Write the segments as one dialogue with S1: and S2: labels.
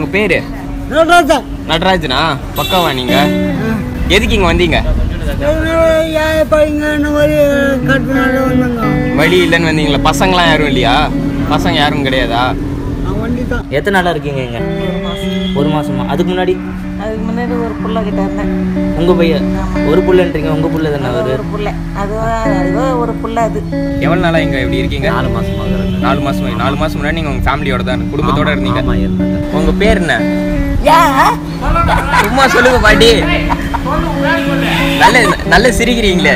S1: உங்க பேரு? நடராஜனா? பக்காவா நீங்க? எதுக்கு இங்க வந்தீங்க? வழி இல்லைன்னு வந்தீங்களா? பசங்களாம் யாரும் இல்லையா? பசங்க யாரும் கிடையாதா?
S2: எத்தனை நாளா இருக்கீங்க இங்க? ஒரு மாசமா? அதுக்கு முன்னாடி
S3: ஒரு புள்ள கிட்ட இருந்தேன்.
S2: உங்க பையன்? ஒரு புள்ளன்றீங்க, உங்க புள்ள தானே அவரு?
S3: ஒரு புள்ள, அது ஒரு புள்ள. அது
S1: எவ்வளவு நாளா இங்க எப்படி இருக்கீங்க?
S2: 4 மாசமா.
S1: 4 மாசமா? 4 மாசம் முன்னாடி நீங்க உங்க ஃபேமிலியோட தான், குடும்பத்தோட இருந்தீங்க. உங்க பேர் என்ன? சும்மா சொல்லுங்க பாட்டி. நல்ல சிரிக்கிறீங்களே.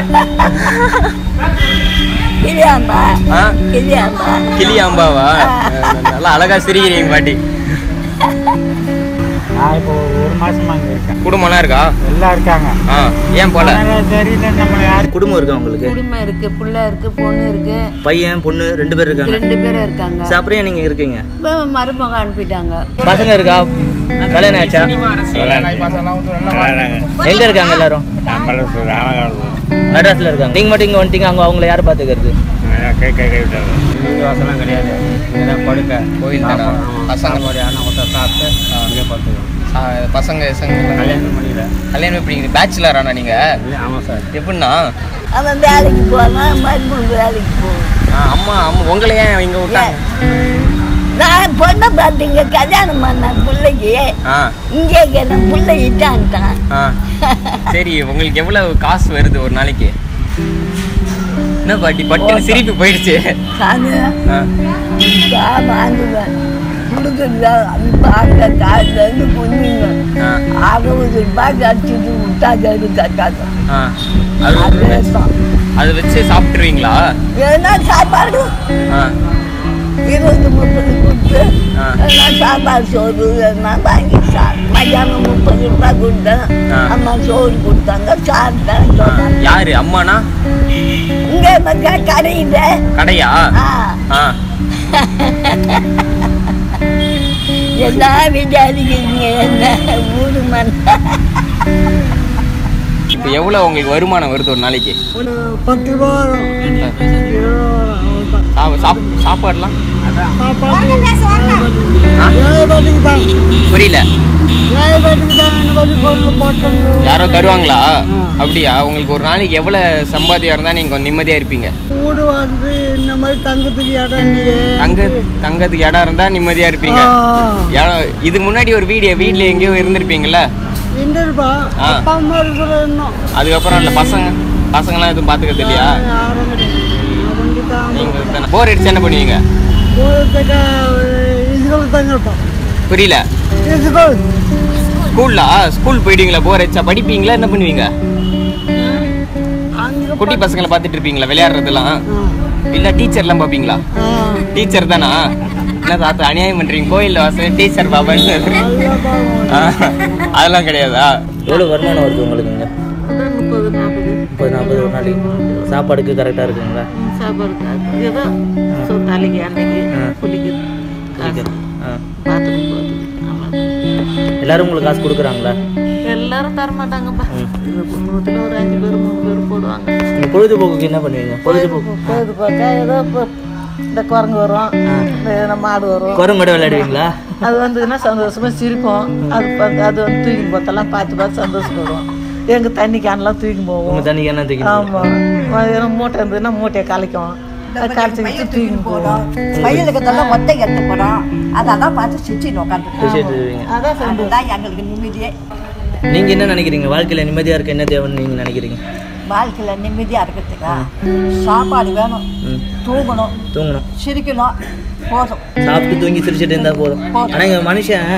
S1: கிளியாம்பாவா? நல்லா அழகா சிரிக்கிறீங்க பாட்டி.
S4: இப்போ ஒரு மாசமா இங்க இருக்கேன்.
S1: குடும்பம்லாம் இருக்கா?
S4: எல்லாம் இருக்காங்க.
S1: ஏன் போல?
S4: தெரியல. நம்ம யாரு
S2: குடும்பம் இருக்கா உங்களுக்கு?
S3: குடும்பம் இருக்கு, புள்ள இருக்கு, பொண்ணு இருக்கு.
S2: பையன் பொண்ணு 2 பேர் இருக்காங்க.
S3: 2 பேரும் இருக்காங்க.
S2: அப்புறம் நீங்க இருக்கீங்க?
S3: மருமக அனுப்பிட்டாங்க.
S2: பசங்க இருக்கா? கல்யாணம் ஆச்சா? எங்க இருக்காங்க எல்லாரும்? மெட்ராஸ்ல இருக்காங்க. நீங்க மட்டும் இங்க வந்துட்டீங்க, அங்க அவங்கள யாரு பாத்துக்கிறது?
S4: கிடையாது. படுக்க
S1: கோயில் தானா? பசங்க
S4: சாப்பிட்டு
S1: பசங்க
S4: கல்யாணம் பண்ணிக்கல.
S1: கல்யாணம் எப்படி? பேச்சுலர் ஆனா நீங்க?
S4: ஆமாம் சார்.
S1: எப்படின்னா
S3: அவன் வேலைக்கு போவான், மருமக வேலைக்கு போவான்.
S1: அம்மா உங்களை ஏன் இங்க விட்டாங்க?
S3: நான் பொண்ணை பார்த்தீங்க, கல்யாணம் பண்ண பிள்ளைக்கு இங்கே கேட்டேன், பிள்ளை இட்டான்ட்டான்.
S1: சரி, உங்களுக்கு எவ்வளவு காசு வருது ஒரு நாளைக்கு? என்ன பாட்டி பட்டுன்னு சிரிப்பு போயிடுச்சு?
S3: வாங்குவேன் கொடுக்குறதா பார்க்க காலிலேருந்து பொண்ணுங்க 60 ரூபாய்க்கு அடிச்சுட்டு விட்டாச்சு கட்டாது.
S1: அதை வச்சு சாப்பிட்டுருவீங்களா?
S3: ஏன்னா சாப்பாடு 20-30 கொடுத்து சாப்பாடு சோறு எல்லாம் வாங்கி மதியானம் 30 ரூபாய் கொடுத்தேன். அம்மா சோறு கொடுத்தாங்க, சாப்பிட்டேன்.
S1: யாரு அம்மானா?
S3: இங்க கடையில.
S1: கடையா?
S3: எல்லாம் விசாரிக்கிறீங்க என்ன ஊரு மண்.
S1: இப்போ எவ்வளோ உங்களுக்கு வருமானம் வருது ஒரு நாளைக்கு?
S3: ஒரு 10 ரூபா.
S1: சாப்பாடுலாம் புரியல. யாரோ தருவாங்களா? அப்படியா? உங்களுக்கு ஒரு நாளைக்கு எவ்வளவு சம்பாத்தியம் இருந்தா நீங்க நிம்மதியா இருப்பீங்க?
S3: வீடு வந்து இந்த மாதிரி தங்கத்துக்கு
S1: இடம் இருந்தா நிம்மதியா இருப்பீங்க. இதுக்கு முன்னாடி ஒரு வீட்ல எங்கேயோ இருந்திருப்பீங்கல்ல? அதுக்கப்புறம் இல்ல பசங்கெல்லாம் எதுவும் பாத்துக்கிறது இல்லையா? நீங்க போர் அடிச்சு என்ன பண்ணுவீங்க? புரியல. ஸ்கூல் போயிடுவீங்களா? போர் அடிச்சா படிப்பீங்களா? என்ன பண்ணுவீங்க? குட்டி பசங்களை பார்த்துட்டு இருப்பீங்களா விளையாடுறதுலாம்? இல்ல டீச்சர்லாம் பாப்பீங்களா? டீச்சர் தானா? என்ன தாத்தா அநியாயம் பண்றீங்க? கோயில்ல வாசல் டீச்சர் பாப்பேன்னு அதெல்லாம் கிடையாதா?
S2: எவ்வளவு வருமானம் வருது உங்களுக்கு இங்க? 30-40 ஒரு நாளைக்கு. சாப்பாடுக்கு கரெக்டா இருக்குங்களா? எல்லாரும் உங்களுக்கு காசு கொடுக்குறாங்களா?
S3: எல்லாரும் தர மாட்டாங்கப்பா. ஒரு 5 பேர் 3 பேர் போடுவாங்க.
S2: பொழுதுபோக்குக்கு என்ன பண்ணுவீங்க?
S3: பொழுதுபோக்கா ஏதோ இந்த குரங்கு வரும், இந்த மாடு வரும்.
S2: குரங்கு கூட விளையாடுவீங்களா?
S3: அது வந்துன்னா சந்தோஷமா சிரிப்போம். அது வந்து தூக்கி போத்தெல்லாம் பார்த்து சந்தோஷப்படுவோம். எங்க தண்ணி கேன்லாம் தூக்கி போவோம்.
S2: தண்ணி கேன் தூக்கி?
S3: ஆமா. மூட்டை இருந்ததுன்னா மூட்டையை கலைக்கும். கலைச்சி தூக்கி போடும்.
S5: பையனுக்கு மொட்டை கட்டப்படும். அதெல்லாம் பார்த்து சிரிச்சு உட்காந்து
S3: அதான்
S5: எங்களுக்கு நிம்மதியே.
S2: நீங்க என்ன நினைக்கிறீங்க? வாழ்க்கையில நிம்மதியா இருக்க என்ன தேவைன்னு நீங்க நினைக்கிறீங்க?
S5: வாழ்க்கையில நிம்மதியா இருக்கிறதுக்கா சாப்பாடு வேணும், தூங்கணும், சிரிக்கணும், போதும்.
S2: சாப்பிட்டு தூங்கி சிரிச்சுட்டு இருந்தா போதும். ஆனா இங்க மனுஷன்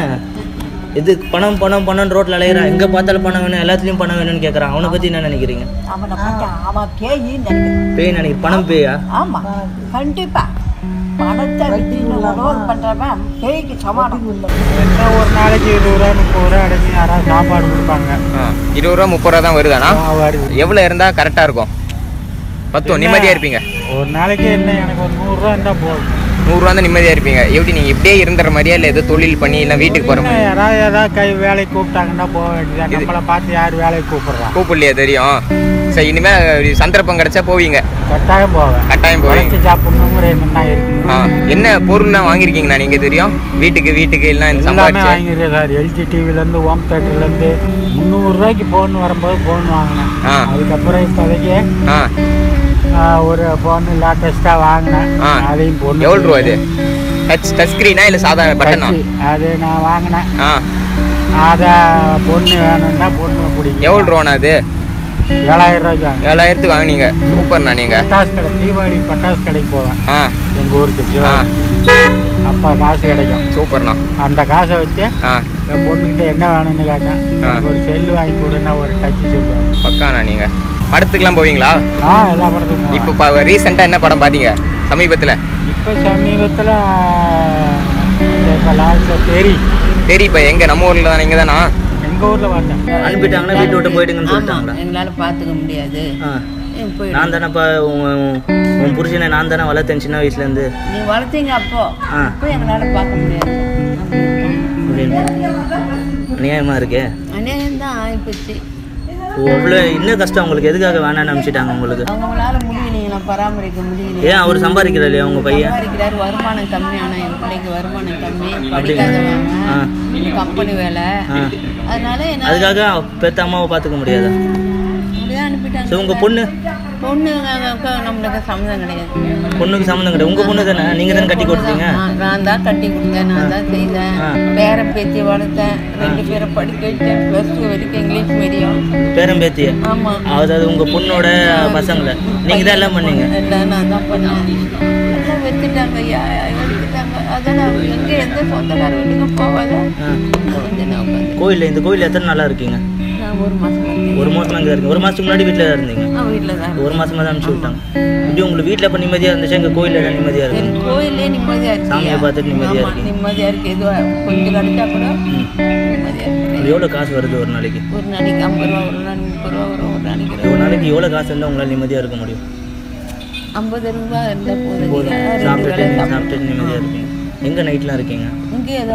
S2: இது பணம் பணம் பணம் ரோட்ல அலையிறான். எங்க பார்த்தாலும் பணம் வேணும், எல்லாத்துலயும் பணம் வேணும்னு கேட்கறான். அவனை பத்தி என்ன நினைக்கிறீங்க?
S5: அவனை பத்தி அவன்
S2: பேய் நினைக்கிற. பணம் பேயா?
S5: ஆமா, கண்டிப்பா. பணத்தை பண்றவன் பேய்க்கு சமாளம்.
S4: ஒரு நாளைக்கு 20 ரூபா 30 ரூபா அடைச்சி யாராவது சாப்பாடு கொடுப்பாங்க.
S1: 20 ரூபா 30 ரூபா தான் வருதானா? எவ்வளவு இருந்தா கரெக்டா இருக்கும்? 10 நிம்மதியா இருப்பீங்க? ஒரு நாளைக்கு என்ன, எனக்கு ஒரு 100 ரூபா இருந்தா போதும். 100 ரூபா தான் நிம்மதியா இருப்பீங்க. எப்படி நீங்க இப்படியே இருந்துற மாதிரியா இல்ல ஏதோ தொழில் பண்ணி இல்ல வீட்டுக்கு போற மாதிரி? யாராவது கை வேலைக்கு கூப்பிட்டாங்கன்னா போக வேண்டியது. நம்மளை பார்த்து யார் வேலைக்கு கூப்பிடுறா? கூப்பிடலையா? தெரியும். சரி, இனிமேல் சந்தர்ப்பம் கிடைச்சா போவீங்க?
S4: கட்டாயம் போவேன்.
S1: கட்டாயம் போவீங்க.
S4: சாப்பிடணுங்கிற எண்ணம் இருக்கு.
S1: என்ன பொருள்லாம் வாங்கியிருக்கீங்கண்ணா நீங்கள் தெரியும்? வீட்டுக்கு எல்லாம் இந்த சம்பாதிச்சு
S4: வாங்கிருக்கேன் சார். எல்ஜி டிவிலேருந்து ஹோம் தேட்டர்லேருந்து 300 ரூபாய்க்கு ஃபோன் வரும்போது ஃபோன் வாங்கினேன். அதுக்கப்புறம் இப்போதைக்கு ஒரு ஃபோன் லேட்டஸ்ட்டாக வாங்கினேன். அதையும் பொண்ணு.
S1: எவ்வளோ ரூபா இது? டச் ஸ்க்ரீனா இல்லை சாதாரண பட்டனா?
S4: அது நான் வாங்கினேன். அதை பொண்ணு வேணும்னா பொண்ணு பிடிக்கும்.
S1: எவ்வளோ ரூபாண்ணா அது?
S4: 7000 ரூபாய்க்கு.
S1: 7000க்கு வாங்கினீங்க. சூப்பர்ண்ணா. நீங்கள்
S4: பட்டாசு கடை, தீபாவளி பட்டாசு கடைக்கு போவேன் எங்கள் ஊருக்கு. அப்போ காசு கிடைக்கும்.
S1: சூப்பர்ண்ணா.
S4: அந்த காசை வச்சு என் பொண்ணுக்கிட்ட என்ன வேணும்னு கேட்டேன். ஒரு செல்லு வாங்கி கொடுன்னா ஒரு டச்சு சொல்லுவேன்.
S1: பக்காண்ணா. நீங்கள் படத்துக்குலாம் போவீங்களா?
S4: எல்லா படத்துக்கும்.
S1: இப்போ ரீசெண்டாக என்ன படம் பார்த்தீங்க சமீபத்தில்?
S4: இப்போ சமீபத்தில்
S1: சரி. இப்போ எங்கே நம்ம ஊரில் தான்? நீங்கள் தானா?
S4: எங்கள் ஊரில் பார்த்தேன்.
S2: அனுப்பிட்டாங்கன்னா வீட்டு விட்டு போயிட்டுங்கன்னு சொல்லிட்டாங்களா?
S5: எங்களால் பார்த்துக்க முடியாது.
S2: நான் தானேப்பா உன் புருஷனை நான் தானே வளர்த்தேன் சின்ன வயசுலேருந்து.
S5: நீ வளர்த்தீங்க அப்போ எங்களால் பார்க்க முடியாது.
S2: அநியாயமாக இருக்கே.
S5: அநியாயம் தான் ஆகிப்போச்சு.
S2: அவ்வளோ இன்னும் கஷ்டம் உங்களுக்கு. எதுக்காக வேணான்னு அனுப்பிச்சிட்டாங்க உங்களுக்கு?
S5: அவங்களால முடியலைங்களா, பராமரிக்க முடியல.
S2: ஏன் அவர் சம்பாதிக்கிறார் இல்லையா உங்கள் பையன்?
S5: சம்பாதிக்கிறார். வருமானம் கம்மி. ஆனால் என் பிள்ளைக்கு வருமானம் கம்மி. படிக்காதவங்க, கம்பெனி வேலை. அதனால என்ன,
S2: அதுக்காக பெத்த அம்மாவை பார்த்துக்க முடியாதா?
S5: அப்படியே அனுப்பிட்டாங்க.
S2: ஸோ உங்கள் பொண்ணு
S5: நம்மளுக்கு சம்மந்தம் கிடையாது.
S2: பொண்ணுக்கு சம்மந்தம் கிடையாது. உங்கள் பொண்ணு தானே? நீங்கள் தானே கட்டி கொடுத்தீங்க?
S5: நான் தான் கட்டி கொடுத்தேன். நான் தான் செய்தேன். பேரன் பேத்தி வளர்த்தேன். 2 பேரை படிக்க வச்சேன். +2 வரைக்கும் இங்கிலீஷ் மீடியம்.
S2: பேரன் பேத்திய?
S5: ஆமாம்.
S2: அதாவது உங்கள் பொண்ணோட பசங்களை நீங்கள் தான் எல்லாம் பண்ணீங்க?
S5: எல்லாம் நான் தான் பண்ணேன். எல்லாம் வச்சுட்டாங்க. எடுத்துட்டாங்க. அதெல்லாம் எங்கே எந்த சொந்தக்கார வீட்டுக்கும் போவாத.
S2: கோயிலில் இந்த கோயில் எத்தனை நாளாக இருக்கீங்க?
S5: நான் 1 மாதம்.
S2: 1 மாதம் அங்கே இருக்கீங்க. 1 மாதத்துக்கு முன்னாடி வீட்டில் தான் இருந்தீங்க?
S5: வீட்டில் தான்.
S2: 1 மாதமாக தான் அனுப்பிச்சு விட்டாங்க. இப்படி உங்களுக்கு வீட்டில் இப்போ நிம்மதியாக இருந்துச்சு, எங்கள் கோயிலில் தான் நிம்மதியாக இருக்கு?
S5: கோயிலே நிம்மதியாக இருக்கு.
S2: சாமியை பார்த்துட்டு நிம்மதியாக இருக்கு.
S5: நிம்மதியாக இருக்கு. எதுவும் கொஞ்சம் கிடைச்சா கூட நிம்மதியாக இருக்கு.
S2: எவ்வளோ காசு வருது ஒரு நாளைக்கு?
S5: ஒரு நாளைக்கு 50 ரூபா, ஒரு நாளைக்கு 30 ரூபா வரும். ஒரு நாளைக்கு
S2: ஒரு நாளைக்கு எவ்வளோ காசு இருந்தால் உங்களால் நிம்மதியாக இருக்க முடியும்?
S5: 50 ரூபா இருந்தால் போதும்.
S2: சாப்பிட்டுட்டு நிம்மதியாக இருப்பீங்க. எங்கே நைட்லாம் இருக்கீங்க?
S5: இங்கே ஏதோ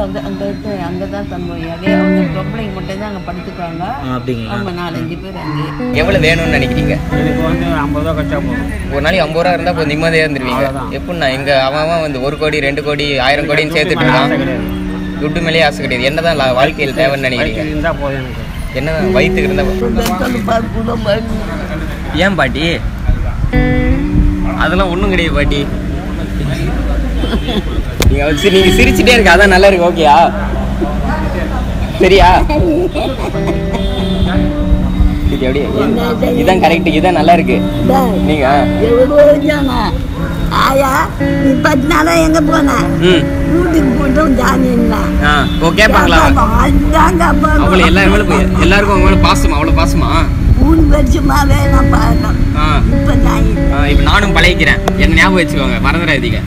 S5: அங்கே தான் தம்பி. அதே அவங்க பொம்பளைங்க மட்டும் தான் அங்கே படிச்சுக்கிறாங்க.
S2: அப்படிங்களா?
S5: நம்ம 4-5 பேர் அங்கே.
S1: எவ்வளோ வேணும்னு நினைக்கிறீங்க?
S4: எனக்கு வந்து 50 ரூபா கட்டா போதும்.
S1: ஒரு நாளைக்கு 50 ரூபா இருந்தால் இப்போ நிம்மதியாக இருந்துருவீங்க. எப்படின்னா எங்கள் அவன் வந்து 1 கோடி 2 கோடி 1000 கோடின்னு சேர்த்துட்டு இருக்கான். துட்டு மேலேயே ஆசை கிடையாது. என்னதான் வாழ்க்கையில் தேவைன்னு நினைக்கிறீங்க?
S4: இருந்தால் போதும் எனக்கு.
S1: என்னதான் வயிற்றுக்கு இருந்தால்? ஏன் பாட்டி? அதெல்லாம் ஒன்றும் கிடையாது பாட்டி. நீங்கள் சிரிச்சுட்டே இருக்கு, அதான் நல்லா இருக்கு. ஓகேயா? சரியா? எப்படி? இதான் கரெக்ட். இதான் நல்லா இருக்கு. நீங்க
S3: ஆயா நீ 10 நாளா எங்க போன? வீட்டுக்கு போட்டோம் ஜாமீன்ல.
S1: கேட்பாங்களா? அவ்வளோ எல்லாருக்கும் அவங்கள பாசமா? அவ்வளோ பாசமா?
S3: 3 வருஷமாவே நான் பார்த்தோம். இப்போ
S1: நானும் பழகிக்கிறேன். என்ன ஞாபகம் வச்சுக்கோங்க, மறந்துடாதீங்க.